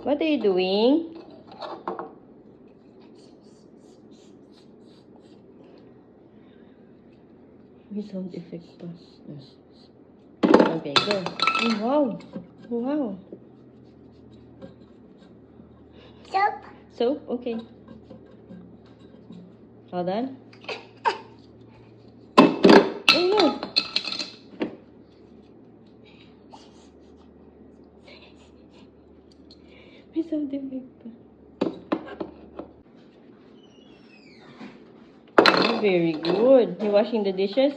What are you doing? May sound effect pa. Okay, go. Oh, wow. Wow. Soap. Soap? Okay. All done? Oh, no. May sound effect pa. Oh, very good. You washing the dishes?